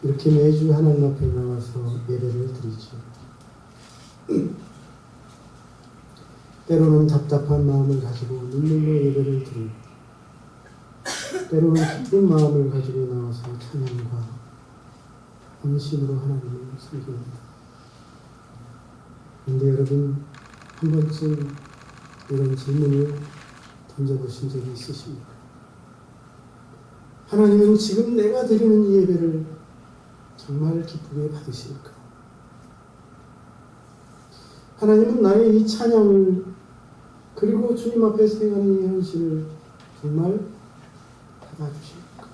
이렇게 매주 하나님 앞에 나와서 예배를 드리죠. 때로는 답답한 마음을 가지고 눈물로 예배를 드리고, 때로는 기쁜 마음을 가지고 나와서 찬양과 헌신으로 하나님을 섬깁니다. 그런데 여러분, 한 번쯤 이런 질문을 던져보신 적이 있으십니까? 하나님은 지금 내가 드리는 이 예배를 정말 기쁘게 받으실까? 하나님은 나의 이 찬양을, 그리고 주님 앞에서 행하는 이 헌신을 정말 받아주실까?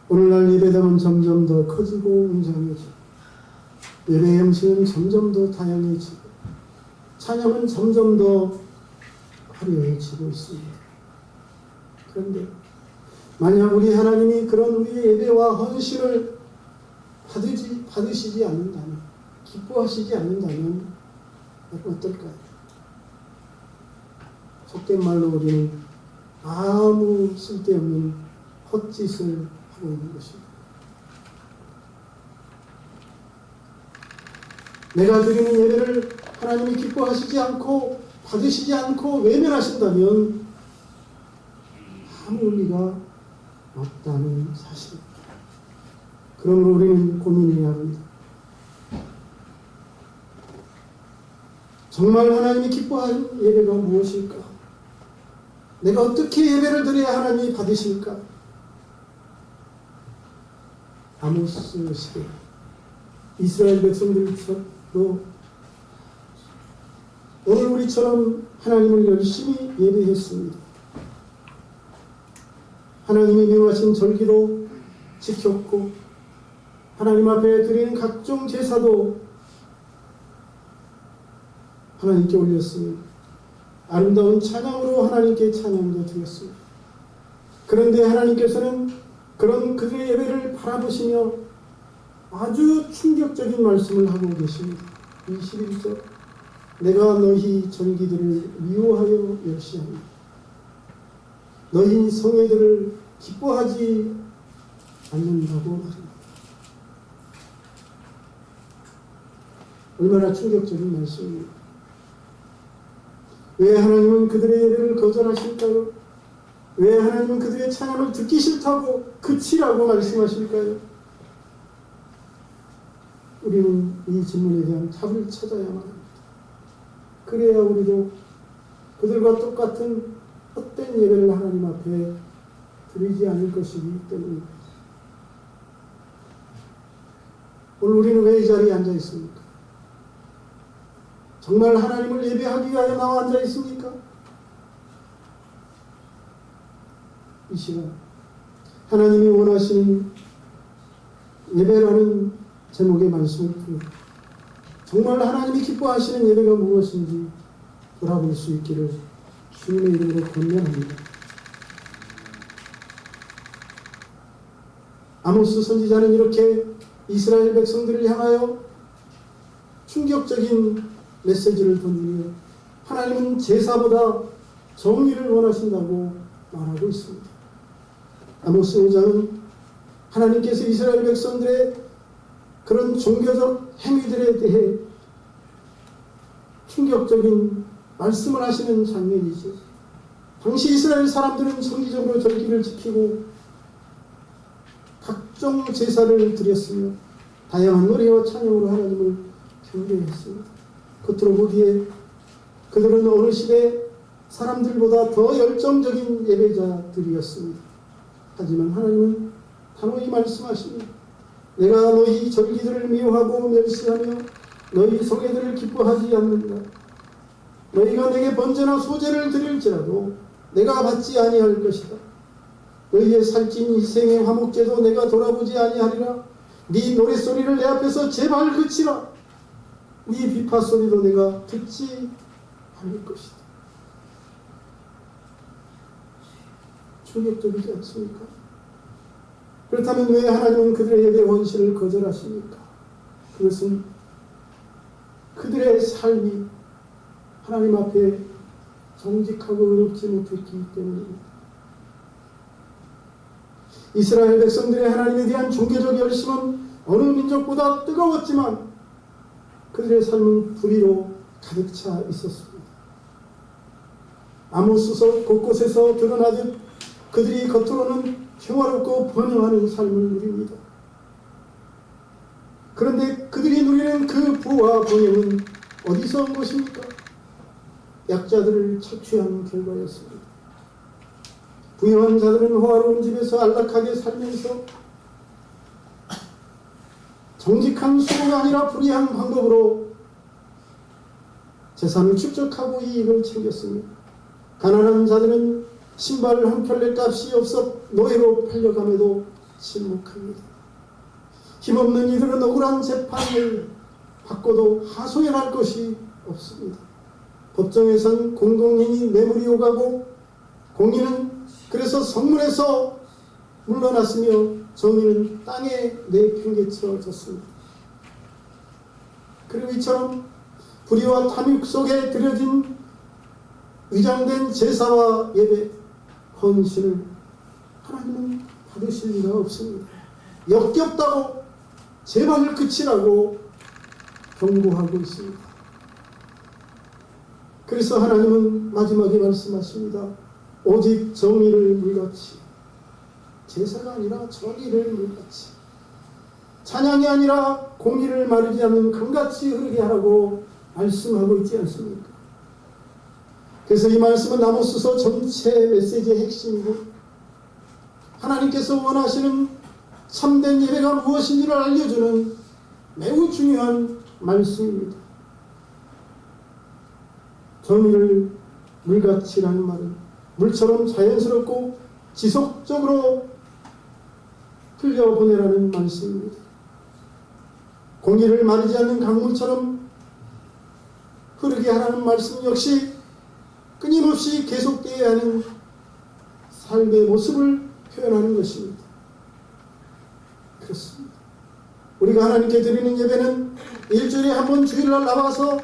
오늘날 예배당은 점점 더 커지고 웅장해지고, 예배의 형식은 점점 더 다양해지고, 찬양은 점점 더 화려해지고 있습니다. 그런데 만약 우리 하나님이 그런 우리의 예배와 헌신을 받으시지 않는다면, 기뻐하시지 않는다면 어떨까요? 속된 말로 우리는 아무 쓸데없는 헛짓을 하고 있는 것입니다. 내가 드리는 예배를 하나님이 기뻐하시지 않고 받으시지 않고 외면하신다면 아무 의미가 없다는 사실입니다. 그러므로 우리는 고민해야 합니다. 정말 하나님이 기뻐하는 예배가 무엇일까? 내가 어떻게 예배를 드려야 하나님이 받으실까? 아모스 시대 이스라엘 백성들도 오늘 우리처럼 하나님을 열심히 예배했습니다. 하나님이 명하신 절기도 지켰고, 하나님 앞에 드리는 각종 제사도 하나님께 올렸습니다. 아름다운 찬양으로 하나님께 찬양도 드렸습니다. 그런데 하나님께서는 그런 그들의 예배를 바라보시며 아주 충격적인 말씀을 하고 계십니다. 21절, 내가 너희 절기들을 미워하여 멸시하니 너희 성회들을 기뻐하지 않는다고 말합니다. 얼마나 충격적인 말씀입니다. 왜 하나님은 그들의 예배를 거절하실까요? 왜 하나님은 그들의 찬양을 듣기 싫다고 그치라고 말씀하실까요? 우리는 이 질문에 대한 답을 찾아야만 합니다. 그래야 우리도 그들과 똑같은 헛된 예배를 하나님 앞에 드리지 않을 것이기 때문입니다. 오늘 우리는 왜 이 자리에 앉아 있습니까? 정말 하나님을 예배하기 위하여 나와 앉아 있습니까? 이 시간 하나님이 원하시는 예배라는 제목의 말씀을 통해 정말 하나님이 기뻐하시는 예배가 무엇인지 돌아볼 수 있기를 주님의 이름으로 권면합니다. 아모스 선지자는 이렇게 이스라엘 백성들을 향하여 충격적인 메시지를 던지며 하나님은 제사보다 정의를 원하신다고 말하고 있습니다. 아모스 5장은 하나님께서 이스라엘 백성들의 그런 종교적 행위들에 대해 충격적인 말씀을 하시는 장면이죠. 당시 이스라엘 사람들은 정기적으로 절기를 지키고 각종 제사를 드렸으며 다양한 노래와 찬양으로 하나님을 경배했습니다. 겉으로 보기에 그들은 어느 시대 사람들보다 더 열정적인 예배자들이었습니다. 하지만 하나님은 단호히 말씀하십니다. 내가 너희 절기들을 미워하고 멸시하며 너희 성회들을 기뻐하지 않는다. 너희가 내게 번제나 소제를 드릴지라도 내가 받지 아니할 것이다. 너희의 살찐 희생의 화목제도 내가 돌아보지 아니하리라. 네 노랫소리를 내 앞에서 제발 그치라. 네 비파소리도 내가 듣지 않을 것이다. 충격적이지 않습니까? 그렇다면 왜 하나님은 그들의 예배 헌신을 거절하십니까? 그것은 그들의 삶이 하나님 앞에 정직하고 의롭지 못했기 때문입니다. 이스라엘 백성들의 하나님에 대한 종교적 열심은 어느 민족보다 뜨거웠지만 그들의 삶은 불의로 가득 차 있었습니다. 아모스서 곳곳에서 드러나듯 그들이 겉으로는 평화롭고 번영하는 삶을 누립니다. 그런데 그들이 누리는 그 부와 번영은 어디서 온 것입니까? 약자들을 착취한 결과였습니다. 부유한 자들은 호화로운 집에서 안락하게 살면서 정직한 수고가 아니라 불의한 방법으로 재산을 축적하고 이익을 챙겼습니다. 가난한 자들은 신발 한 켤레 값이 없어 노예로 팔려감에도 침묵합니다. 힘없는 이들은 억울한 재판을 받고도 하소연할 것이 없습니다. 법정에선 공동인이 뇌물이 오가고 공의는 그래서 성문에서 물러났으며 정의는 땅에 내팽개쳐졌습니다. 그리고 이처럼 불의와 탐욕 속에 들여진 위장된 제사와 예배, 헌신을 하나님은 받으실 리가 없습니다. 역겹다고 제발을 그치라고 경고하고 있습니다. 그래서 하나님은 마지막에 말씀하십니다. 오직 정의를 물같이, 제사가 아니라 정의를 물같이, 찬양이 아니라 공의를 마르지 않는 강같이 흐르게 하라고 말씀하고 있지 않습니까? 그래서 이 말씀은 아모스서 전체 메시지의 핵심이고 하나님께서 원하시는 참된 예배가 무엇인지를 알려주는 매우 중요한 말씀입니다. 정의를 물같이라는 말은 물처럼 자연스럽고 지속적으로 흘려보내라는 말씀입니다. 공의를 마르지 않는 강물처럼 흐르게 하라는 말씀 역시 끊임없이 계속되어야 하는 삶의 모습을 표현하는 것입니다. 그렇습니다. 우리가 하나님께 드리는 예배는 일주일에 한 번 주일날 나와서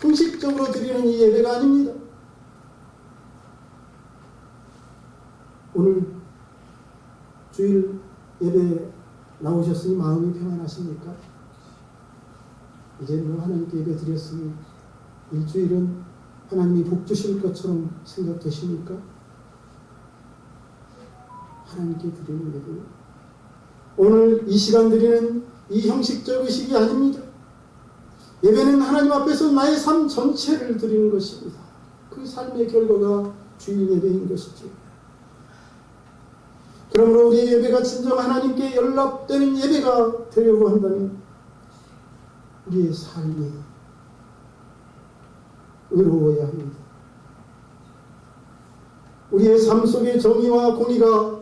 형식적으로 드리는 이 예배가 아닙니다. 오늘 주일 예배 나오셨으니 마음이 평안하십니까? 이제 뭐 하나님께 예배 드렸으니 일주일은 하나님이 복 주실 것처럼 생각되십니까? 하나님께 드리는 예배는 오늘 이 시간 드리는 이 형식적 의식이 아닙니다. 예배는 하나님 앞에서 나의 삶 전체를 드리는 것입니다. 그 삶의 결과가 주일 예배인 것이죠. 그러므로 우리의 예배가 진정 하나님께 연락되는 예배가 되려고 한다면 우리의 삶이 의로워야 합니다. 우리의 삶 속에 정의와 공의가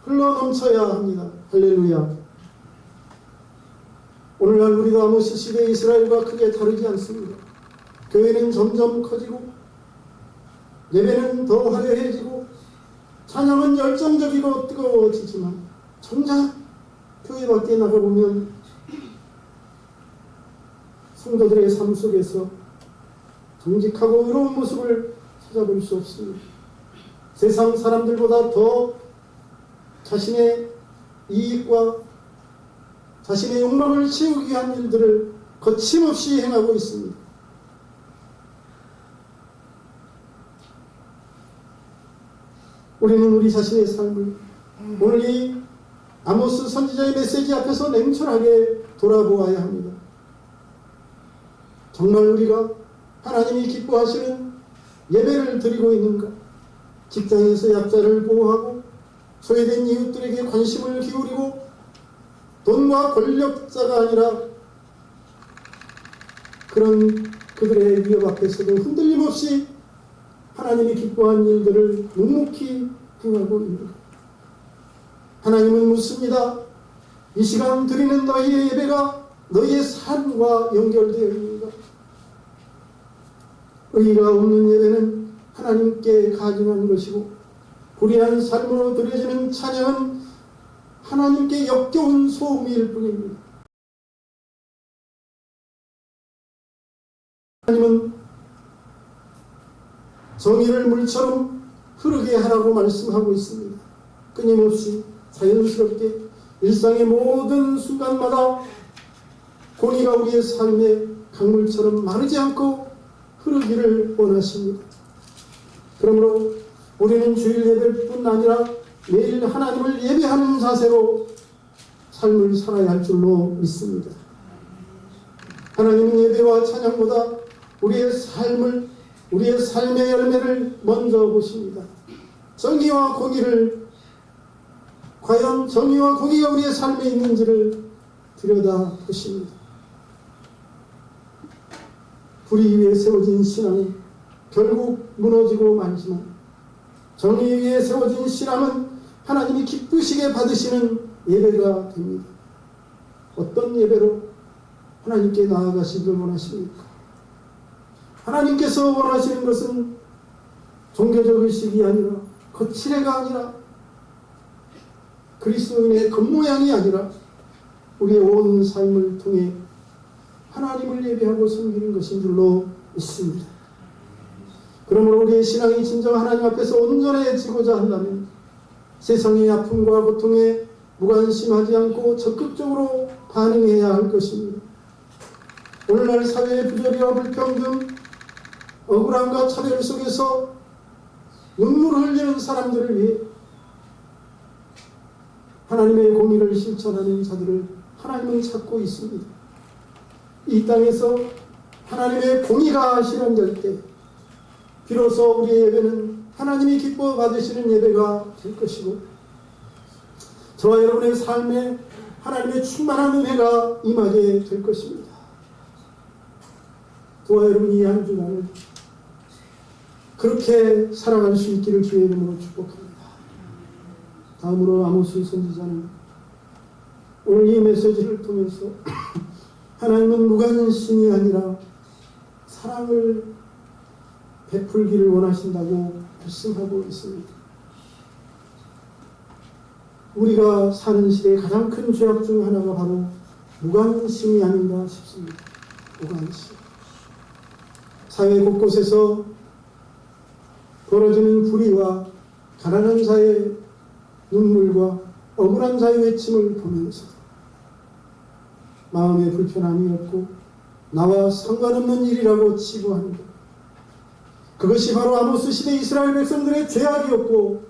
흘러넘쳐야 합니다. 할렐루야. 오늘날 우리도 아모스 시대 이스라엘과 크게 다르지 않습니다. 교회는 점점 커지고 예배는 더 화려해지고 찬양은 열정적이고 뜨거워지지만 정작 교회 밖에 나가보면 성도들의 삶 속에서 정직하고 의로운 모습을 찾아볼 수 없습니다. 세상 사람들보다 더 자신의 이익과 자신의 욕망을 채우기 위한 일들을 거침없이 행하고 있습니다. 우리는 우리 자신의 삶을 오늘 이 아모스 선지자의 메시지 앞에서 냉철하게 돌아보아야 합니다. 정말 우리가 하나님이 기뻐하시는 예배를 드리고 있는가? 직장에서 약자를 보호하고 소외된 이웃들에게 관심을 기울이고 돈과 권력자가 아니라 그런 그들의 위협 앞에서도 흔들림 없이 하나님이 기뻐한 일들을 묵묵히 행하고 있는가? 하나님은 묻습니다. 이 시간 드리는 너희의 예배가 너희의 삶과 연결되어 있는가? 의의가 없는 예배는 하나님께 가증한 것이고 불의한 삶으로 드려지는 찬양은 하나님께 역겨운 소음일 뿐입니다. 하나님은 정의를 물처럼 흐르게 하라고 말씀하고 있습니다. 끊임없이 자연스럽게 일상의 모든 순간마다 공의가 우리의 삶의 강물처럼 마르지 않고 흐르기를 원하십니다. 그러므로 우리는 주일 예배뿐 아니라 매일 하나님을 예배하는 자세로 삶을 살아야 할 줄로 믿습니다. 하나님은 예배와 찬양보다 우리의 삶의 열매를 먼저 보십니다. 정의와 공의를, 과연 정의와 공의가 우리의 삶에 있는지를 들여다보십니다. 불의 위에 세워진 신앙은 결국 무너지고 말지만, 정의 위에 세워진 신앙은 하나님이 기쁘시게 받으시는 예배가 됩니다. 어떤 예배로 하나님께 나아가시길 원하십니까? 하나님께서 원하시는 것은 종교적 의식이 아니라, 거칠애가 아니라, 그리스도인의 겉모양이 아니라 우리의 온 삶을 통해 하나님을 예배하고 섬기는 것인 줄로 믿습니다. 그러므로 우리의 신앙이 진정 하나님 앞에서 온전해지고자 한다면 세상의 아픔과 고통에 무관심하지 않고 적극적으로 반응해야 할 것입니다. 오늘날 사회의 부조리와 불평등, 억울함과 차별 속에서 눈물을 흘리는 사람들을 위해 하나님의 공의를 실천하는 자들을 하나님은 찾고 있습니다. 이 땅에서 하나님의 공의가 실현될 때 비로소 우리의 예배는 하나님이 기뻐 받으시는 예배가 될 것이고, 저와 여러분의 삶에 하나님의 충만한 은혜가 임하게 될 것입니다. 저와 여러분이 이 한 주간을 그렇게 살아갈 수 있기를 주의 이름으로 축복합니다. 다음으로 아모스 선지자는 오늘 이 메시지를 통해서 하나님은 무관심이 아니라 사랑을 베풀기를 원하신다고 말씀하고 있습니다. 우리가 사는 시대의 가장 큰 죄악 중 하나가 바로 무관심이 아닌가 싶습니다. 무관심. 사회 곳곳에서 벌어지는 불의와 가난한 자의 눈물과 억울한 자의 외침을 보면서 마음에 불편함이 없고 나와 상관없는 일이라고 치부하는 것, 그것이 바로 아모스 시대 이스라엘 백성들의 죄악이었고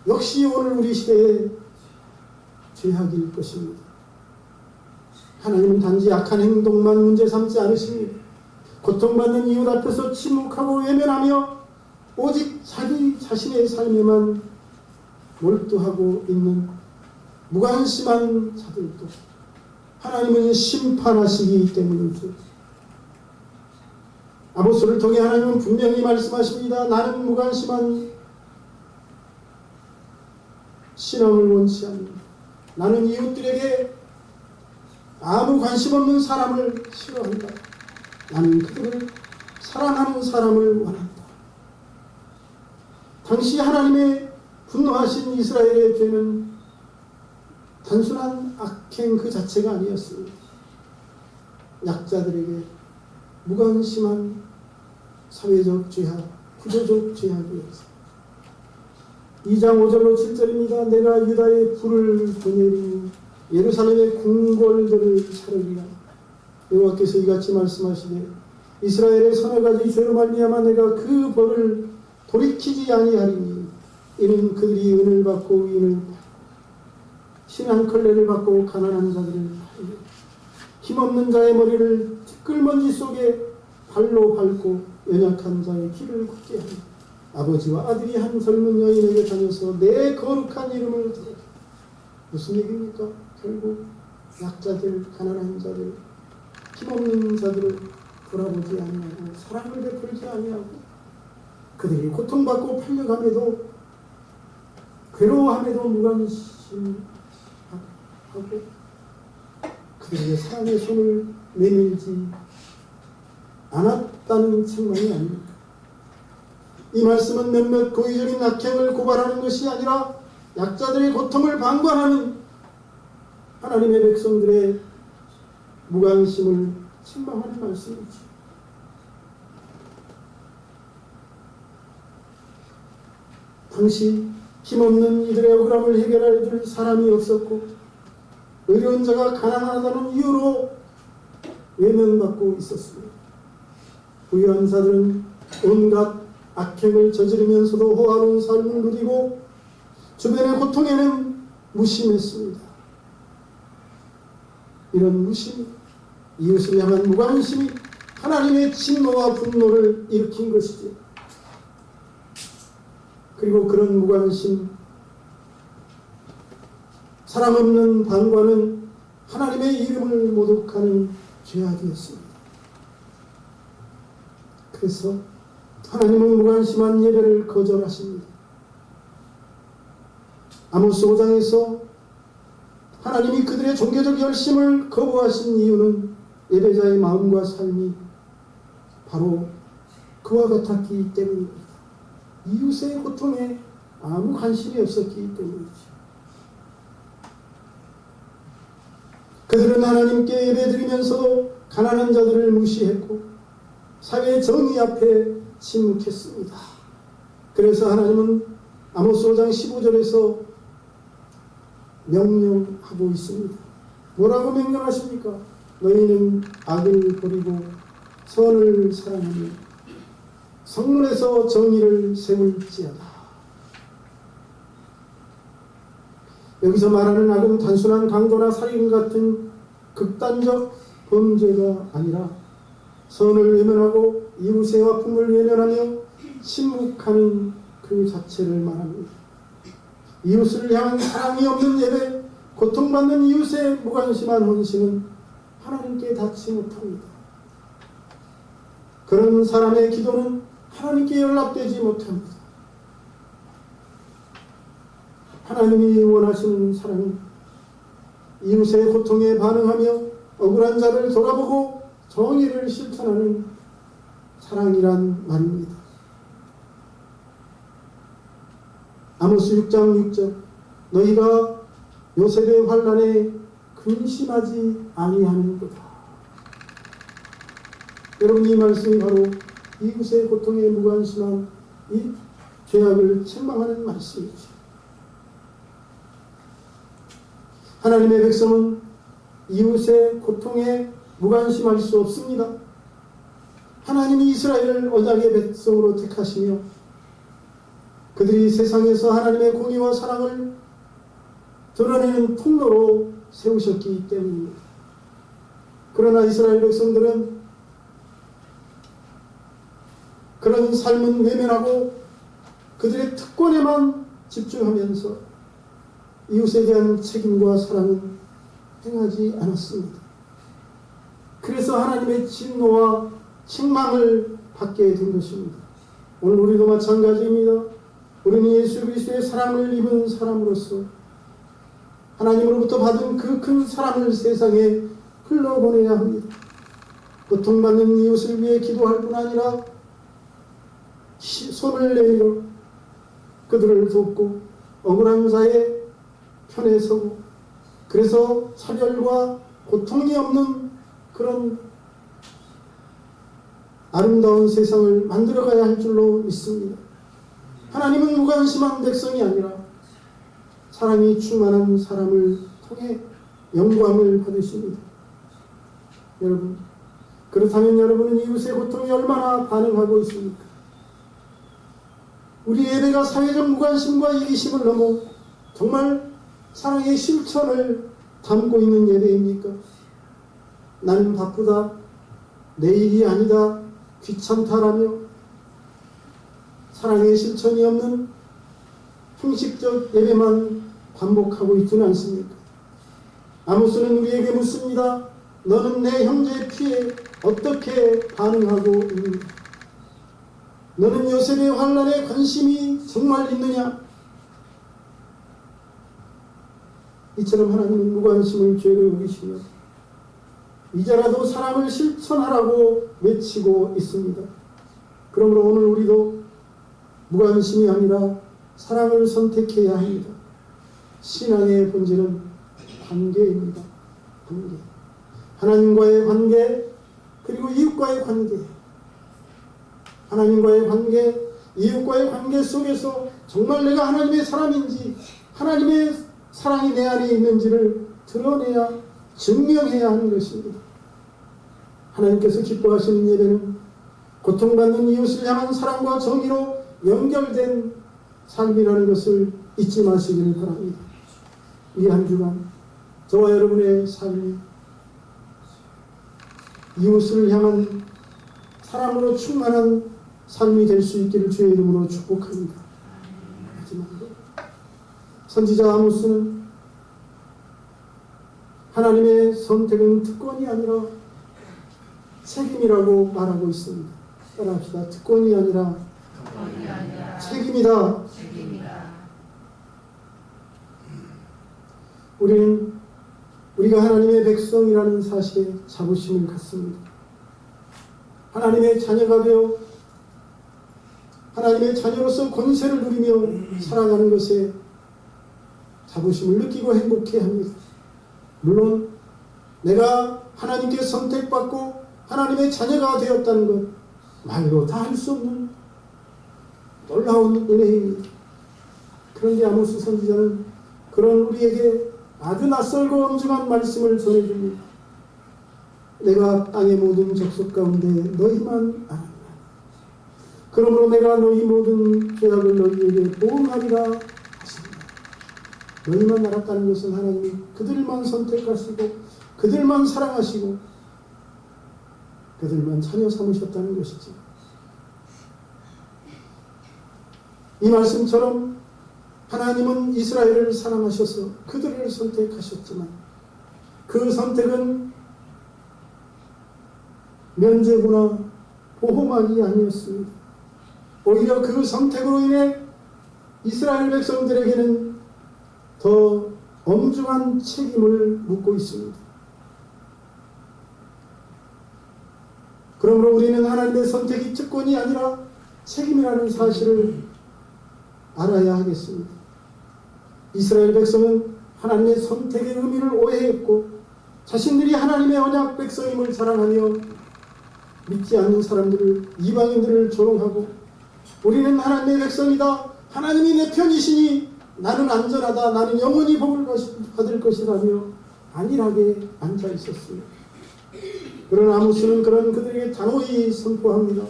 역시 오늘 우리 시대의 죄악일 것입니다. 하나님은 단지 약한 행동만 문제 삼지 않으십니다. 고통받는 이웃 앞에서 침묵하고 외면하며 오직 자기 자신의 삶에만 몰두하고 있는 무관심한 자들도 하나님은 심판하시기 때문이죠. 아모스를 통해 하나님은 분명히 말씀하십니다. 나는 무관심한 신앙을 원치 않는다. 나는 이웃들에게 아무 관심 없는 사람을 싫어한다. 나는 그들을 사랑하는 사람을 원한다. 당시 하나님의 분노하신 이스라엘의 죄는 단순한 악행 그 자체가 아니었습니다. 약자들에게 무관심한 사회적 죄악, 구조적 죄악이었습니다. 2장 5절로 7절입니다. 내가 유다의 불을 보내리니 예루살렘의 궁궐들을 차르리라. 여호와께서 이같이 말씀하시되 이스라엘의 서너 가지 죄로 말미암아 내가 그 벌을 돌이키지 아니하리니 이는 그들이 은을 받고 위인을 받고 신한 걸레를 받고 가난한 자들을 팔고 힘없는 자의 머리를 티끌먼지 속에 발로 밟고 연약한 자의 길을 굳게 하니 아버지와 아들이 한 젊은 여인에게 다녀서 내 거룩한 이름을 들어. 무슨 얘기입니까? 결국 약자들, 가난한 자들, 힘없는 자들을 돌아보지 아니하고 사랑을 베풀지 아니하고 그들이 고통받고 팔려감에도 괴로워함에도 무관심하고 그들의 사랑의 손을 내밀지 않았다는 책망이 아닙니까? 이 말씀은 몇몇 고의적인 악행을 고발하는 것이 아니라 약자들의 고통을 방관하는 하나님의 백성들의 무관심을 책망하는 말씀이죠. 당시 힘없는 이들의 억울함을 해결해 줄 사람이 없었고 의로운 자가 가난하다는 이유로 외면받고 있었습니다. 부유한 자들은 온갖 악행을 저지르면서도 호화로운 삶을 누리고 주변의 고통에는 무심했습니다. 이런 무심, 이웃을 향한 무관심이 하나님의 진노와 분노를 일으킨 것이죠. 그리고 그런 무관심, 사랑 없는 방과는 하나님의 이름을 모독하는 죄악이었습니다. 그래서 하나님은 무관심한 예배를 거절하십니다. 아모스 5장에서 하나님이 그들의 종교적 열심을 거부하신 이유는 예배자의 마음과 삶이 바로 그와 같았기 때문입니다. 이웃의 고통에 아무 관심이 없었기 때문이죠. 그들은 하나님께 예배드리면서도 가난한 자들을 무시했고 사회의 정의 앞에 침묵했습니다. 그래서 하나님은 아모스 5장 15절에서 명령하고 있습니다. 뭐라고 명령하십니까? 너희는 악을 버리고 선을 사랑하며 성문에서 정의를 세울지어다. 여기서 말하는 악은 단순한 강도나 살인 같은 극단적 범죄가 아니라 선을 외면하고 이웃의 아픔을 외면하며 침묵하는 그 자체를 말합니다. 이웃을 향한 사랑이 없는 예배, 고통받는 이웃의 무관심한 헌신은 하나님께 닿지 못합니다. 그런 사람의 기도는 하나님께 연락되지 못합니다. 하나님이 원하시는 사랑은 이웃의 고통에 반응하며 억울한 자를 돌아보고 정의를 실천하는 사랑이란 말입니다. 아모스 6장 6절 너희가 요셉의 환난에 근심하지 아니하는 거다. 여러분, 이 말씀이 바로 이웃의 고통에 무관심한 이 죄악을 책망하는 말씀이죠. 하나님의 백성은 이웃의 고통에 무관심할 수 없습니다. 하나님이 이스라엘을 언약의 백성으로 택하시며 그들이 세상에서 하나님의 공의와 사랑을 드러내는 통로로 세우셨기 때문입니다. 그러나 이스라엘 백성들은 그런 삶은 외면하고 그들의 특권에만 집중하면서 이웃에 대한 책임과 사랑은 행하지 않았습니다. 그래서 하나님의 진노와 책망을 받게 된 것입니다. 오늘 우리도 마찬가지입니다. 우리는 예수 그리스도의 사랑을 입은 사람으로서 하나님으로부터 받은 그 큰 사랑을 세상에 흘러보내야 합니다. 고통받는 이웃을 위해 기도할 뿐 아니라 손을 내밀어 그들을 돕고 억울한 자의 편에 서고 그래서 차별과 고통이 없는 그런 아름다운 세상을 만들어가야 할 줄로 믿습니다. 하나님은 무관심한 백성이 아니라 사랑이 충만한 사람을 통해 영광을 받으십니다. 여러분, 그렇다면 여러분은 이웃의 고통에 얼마나 반응하고 있습니까? 우리 예배가 사회적 무관심과 이기심을 넘어 정말 사랑의 실천을 담고 있는 예배입니까? 나는 바쁘다, 내일이 아니다, 귀찮다라며 사랑의 실천이 없는 형식적 예배만 반복하고 있지는 않습니까? 아모스는 우리에게 묻습니다. 너는 내 형제의 피해 어떻게 반응하고 있는가? 너는 요셉의 환난에 관심이 정말 있느냐? 이처럼 하나님은 무관심을 죄로 여기시며 이제라도 사랑을 실천하라고 외치고 있습니다. 그러므로 오늘 우리도 무관심이 아니라 사랑을 선택해야 합니다. 신앙의 본질은 관계입니다. 관계. 하나님과의 관계, 그리고 이웃과의 관계. 하나님과의 관계, 이웃과의 관계 속에서 정말 내가 하나님의 사람인지 하나님의 사랑이 내 안에 있는지를 드러내야 증명해야 하는 것입니다. 하나님께서 기뻐하시는 예배는 고통받는 이웃을 향한 사랑과 정의로 연결된 삶이라는 것을 잊지 마시기를 바랍니다. 이 한 주간 저와 여러분의 삶이 이웃을 향한 사랑으로 충만한 삶이 될 수 있기를 주의 이름으로 축복합니다. 마지막으로 선지자 아모스는 하나님의 선택은 특권이 아니라 책임이라고 말하고 있습니다. 따라합시다. 특권이 아니라 책임이다. 우리가 하나님의 백성이라는 사실에 자부심을 갖습니다. 하나님의 자녀가 되어 하나님의 자녀로서 권세를 누리며 살아가는 것에 자부심을 느끼고 행복해합니다. 물론 내가 하나님께 선택받고 하나님의 자녀가 되었다는 것 말로 다 할 수 없는 놀라운 은혜입니다. 그런데 아모스 선지자는 그런 우리에게 아주 낯설고 엄중한 말씀을 전해줍니다. 내가 땅의 모든 족속 가운데 너희만 알았나. 그러므로 내가 너희 모든 죄악을 너희에게 보응하리라 하십니다. 너희만 알았다는 것은 하나님이 그들만 선택하시고 그들만 사랑하시고 그들만 자녀 삼으셨다는 것이지. 이 말씀처럼 하나님은 이스라엘을 사랑하셔서 그들을 선택하셨지만 그 선택은 면죄부나 보호막이 아니었습니다. 오히려 그 선택으로 인해 이스라엘 백성들에게는 더 엄중한 책임을 묻고 있습니다. 그러므로 우리는 하나님의 선택이 특권이 아니라 책임이라는 사실을 알아야 하겠습니다. 이스라엘 백성은 하나님의 선택의 의미를 오해했고 자신들이 하나님의 언약 백성임을 자랑하며 믿지 않는 사람들을 이방인들을 조롱하고 우리는 하나님의 백성이다. 하나님이 내 편이시니 나는 안전하다. 나는 영원히 복을 받을 것이라며 안일하게 앉아 있었습니다. 그러나 아모스는 그런 그들에게 단호히 선포합니다.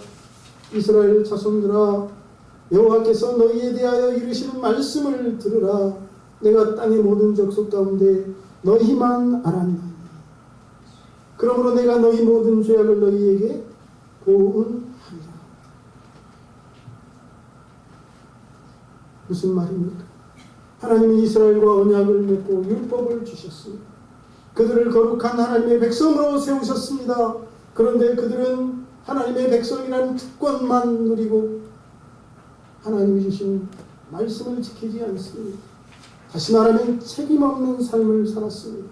이스라엘 자손들아 여호와께서 너희에 대하여 이르시는 말씀을 들으라. 내가 땅의 모든 족속 가운데 너희만 알았나니 그러므로 내가 너희 모든 죄악을 너희에게 보응하리라. 무슨 말입니까? 하나님이 이스라엘과 언약을 맺고 율법을 주셨습니다. 그들을 거룩한 하나님의 백성으로 세우셨습니다. 그런데 그들은 하나님의 백성이라는 특권만 누리고 하나님이 주신 말씀을 지키지 않습니다. 다시 말하면 책임없는 삶을 살았습니다.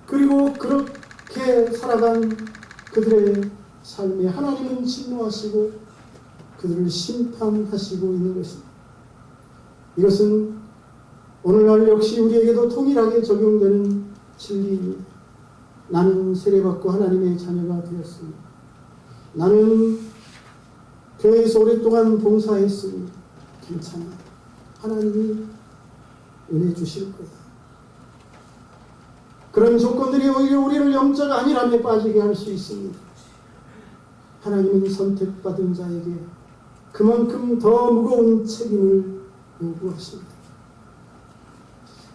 그리고 그렇게 살아간 그들의 삶에 하나님은 진노하시고 그들을 심판하시고 있는 것입니다. 이것은 오늘날 역시 우리에게도 동일하게 적용되는 진리입니다. 나는 세례받고 하나님의 자녀가 되었습니다. 나는 교회에서 오랫동안 봉사했습니다. 괜찮아. 하나님이 은혜 주실 거다. 그런 조건들이 오히려 우리를 영적 안일함에 빠지게 할 수 있습니다. 하나님은 선택받은 자에게 그만큼 더 무거운 책임을 요구하십니다.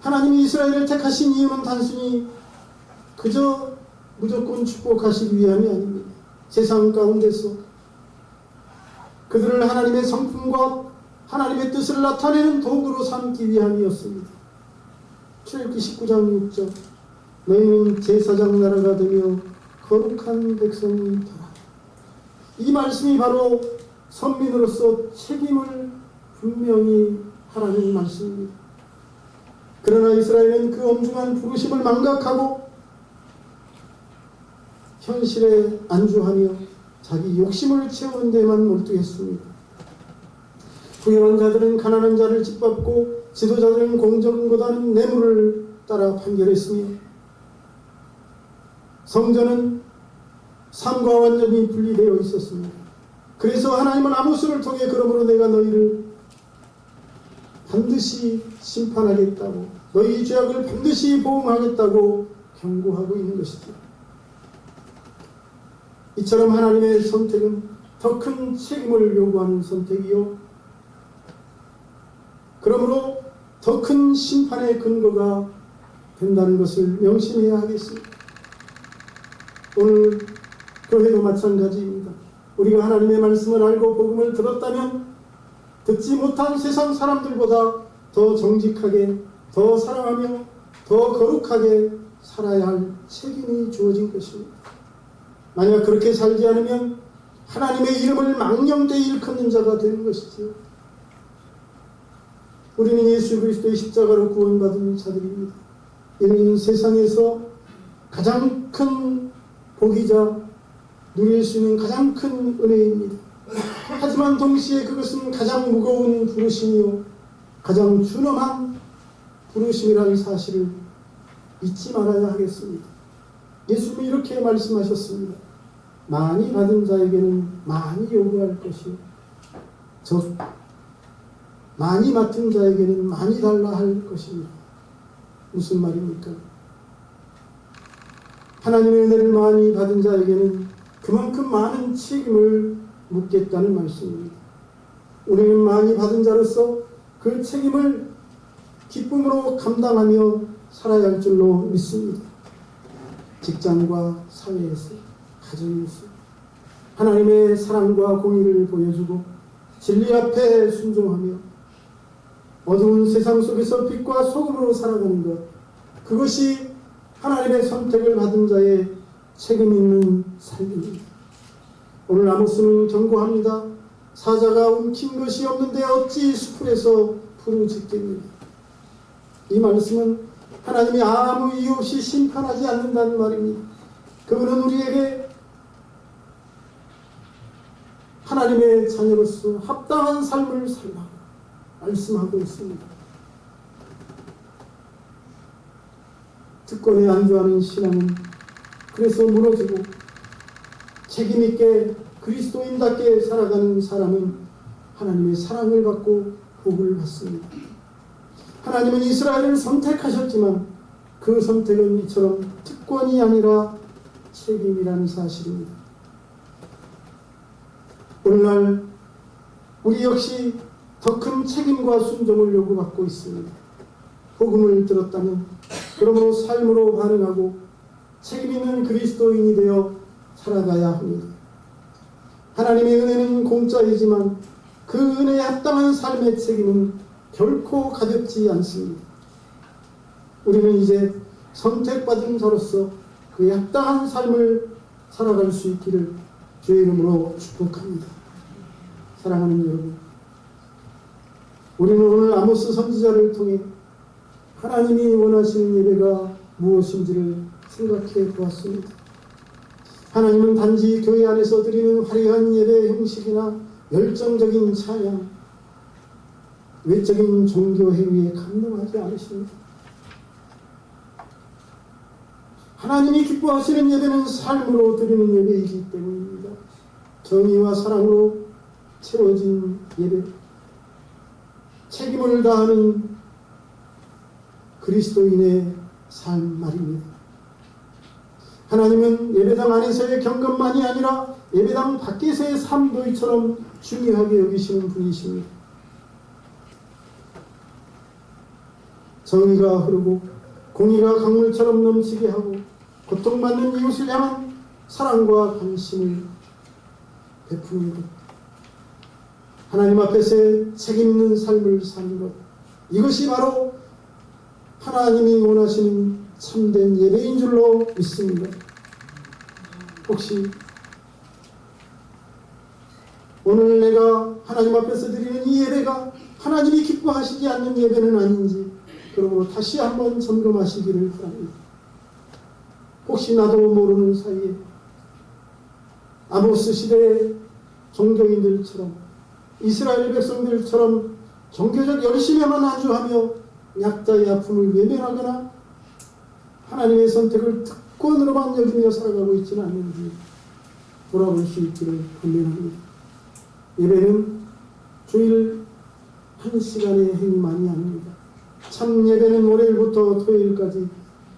하나님이 이스라엘을 택하신 이유는 단순히 그저 무조건 축복하시기 위함이 아닙니다. 세상 가운데서 그들을 하나님의 성품과 하나님의 뜻을 나타내는 도구로 삼기 위함이었습니다. 출애굽기 19장 6절 너희는 제사장 나라가 되며 거룩한 백성이 되라. 이 말씀이 바로 선민으로서 책임을 분명히 하라는 말씀입니다. 그러나 이스라엘은 그 엄중한 부르심을 망각하고 현실에 안주하며 자기 욕심을 채우는 데만 몰두했습니다. 부유한 자들은 가난한 자를 짓밟고 지도자들은 공정보다는 뇌물을 따라 판결했으며 성전은 삶과 완전히 분리되어 있었습니다. 그래서 하나님은 아모스를 통해 그러므로 내가 너희를 반드시 심판하겠다고, 너희 죄악을 반드시 보응하겠다고 경고하고 있는 것이죠. 이처럼 하나님의 선택은 더 큰 책임을 요구하는 선택이요, 그러므로 더 큰 심판의 근거가 된다는 것을 명심해야 하겠습니다. 오늘 교회도 마찬가지입니다. 우리가 하나님의 말씀을 알고 복음을 들었다면 듣지 못한 세상 사람들보다 더 정직하게, 더 사랑하며 더 거룩하게 살아야 할 책임이 주어진 것입니다. 만약 그렇게 살지 않으면 하나님의 이름을 망령되이 일컫는 자가 되는 것이지요. 우리는 예수 그리스도의 십자가로 구원받은 자들입니다. 이는 세상에서 가장 큰 복이자 누릴 수 있는 가장 큰 은혜입니다. 하지만 동시에 그것은 가장 무거운 부르심이요, 가장 준엄한 부르심이라는 사실을 잊지 말아야 하겠습니다. 예수님이 이렇게 말씀하셨습니다. 많이 받은 자에게는 많이 요구할 것이요, 즉 많이 맡은 자에게는 많이 달라 할 것입니다. 무슨 말입니까? 하나님의 은혜를 많이 받은 자에게는 그만큼 많은 책임을 묻겠다는 말씀입니다. 우리는 많이 받은 자로서 그 책임을 기쁨으로 감당하며 살아야 할 줄로 믿습니다. 직장과 사회에서, 가정에서 하나님의 사랑과 공의를 보여주고 진리 앞에 순종하며 어두운 세상 속에서 빛과 소금으로 살아가는 것, 그것이 하나님의 선택을 받은 자의 책임 있는 삶입니다. 오늘 아모스는 경고합니다. 사자가 움킨 것이 없는데 어찌 수풀에서 부르짖겠느냐. 이 말씀은 하나님이 아무 이유 없이 심판하지 않는다는 말입니다. 그분은 우리에게 하나님의 자녀로서 합당한 삶을 살라고 말씀하고 있습니다. 특권에 안주하는 신앙은 그래서 무너지고, 책임있게 그리스도인답게 살아가는 사람은 하나님의 사랑을 받고 복을 받습니다. 하나님은 이스라엘을 선택하셨지만 그 선택은 이처럼 특권이 아니라 책임이라는 사실입니다. 오늘날 우리 역시 더 큰 책임과 순종을 요구받고 있습니다. 복음을 들었다면 그러므로 삶으로 반응하고 책임 있는 그리스도인이 되어 살아가야 합니다. 하나님의 은혜는 공짜이지만 그 은혜에 합당한 삶의 책임은 결코 가볍지 않습니다. 우리는 이제 선택받은 자로서 그에 합당한 삶을 살아갈 수 있기를 주의 이름으로 축복합니다. 사랑하는 여러분, 우리는 오늘 아모스 선지자를 통해 하나님이 원하시는 예배가 무엇인지를 생각해 보았습니다. 하나님은 단지 교회 안에서 드리는 화려한 예배 형식이나 열정적인 찬양, 외적인 종교 행위에 감동하지 않으십니다. 하나님이 기뻐하시는 예배는 삶으로 드리는 예배이기 때문입니다. 정의와 사랑으로 채워진 예배, 책임을 다하는 그리스도인의 삶 말입니다. 하나님은 예배당 안에서의 경건만이 아니라 예배당 밖에서의 삶도 이처럼 중요하게 여기시는 분이십니다. 정의가 흐르고 공의가 강물처럼 넘치게 하고 고통받는 이웃을 향한 사랑과 관심을 베푸는 것, 하나님 앞에서의 책임 있는 삶을 사는 것, 이것이 바로 하나님이 원하시는 참된 예배인 줄로 믿습니다. 혹시 오늘 내가 하나님 앞에서 드리는 이 예배가 하나님이 기뻐하시지 않는 예배는 아닌지, 그러므로 다시 한번 점검하시기를 바랍니다. 혹시 나도 모르는 사이에 아모스 시대의 종교인들처럼, 이스라엘 백성들처럼 종교적 열심에만 안주하며 약자의 아픔을 외면하거나 하나님의 선택을 특권으로만 여기며 살아가고 있지는 않는지 돌아볼 수 있기를 권면합니다. 예배는 주일 1시간의 행위만이 아닙니다. 참 예배는 월요일부터 토요일까지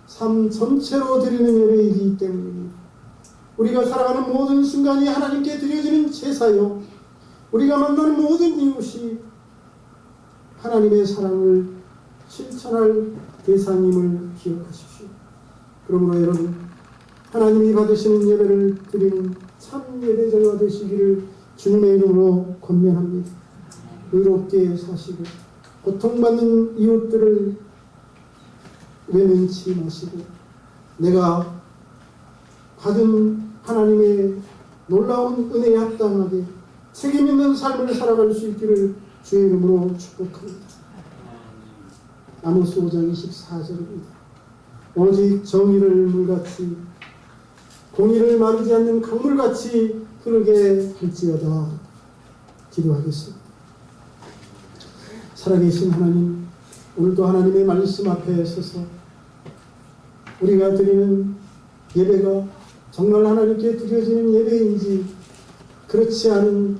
삶 전체로 드리는 예배이기 때문입니다. 우리가 살아가는 모든 순간이 하나님께 드려지는 제사요, 우리가 만나는 모든 이웃이 하나님의 사랑을 실천할 대상임을 기억하십시오. 그러므로 여러분, 하나님이 받으시는 예배를 드리는 참 예배자가 되시기를 주님의 이름으로 권면합니다. 의롭게 사시고 고통받는 이웃들을 외면치 마시고 내가 받은 하나님의 놀라운 은혜에 합당하게 책임있는 삶을 살아갈 수 있기를 주의 이름으로 축복합니다. 아모스 5장 24절입니다. 오직 정의를 물같이 공의를 마르지 않는 강물같이 흐르게 할지어다. 기도하겠습니다. 살아계신 하나님, 오늘도 하나님의 말씀 앞에 서서 우리가 드리는 예배가 정말 하나님께 드려지는 예배인지 그렇지 않은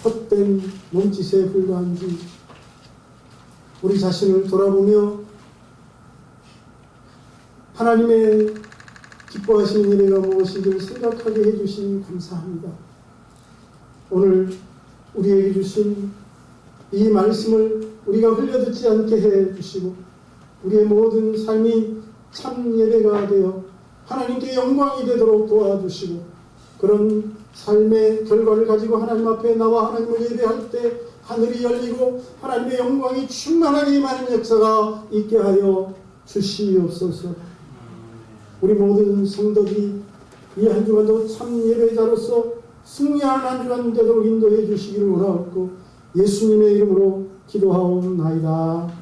헛된 몸짓에 불과한지 우리 자신을 돌아보며 하나님의 기뻐하시는 예배가 무엇인지를 생각하게 해주시니 감사합니다. 오늘 우리에게 주신 이 말씀을 우리가 흘려듣지 않게 해주시고 우리의 모든 삶이 참 예배가 되어 하나님께 영광이 되도록 도와주시고 그런 삶의 결과를 가지고 하나님 앞에 나와 하나님을 예배할 때 하늘이 열리고 하나님의 영광이 충만하게 임하는 역사가 있게 하여 주시옵소서. 우리 모든 성도들이 이 한 주간도 참 예배자로서 승리하는 한 주간 되도록 인도해 주시기를 원하옵고 예수님의 이름으로 기도하옵나이다.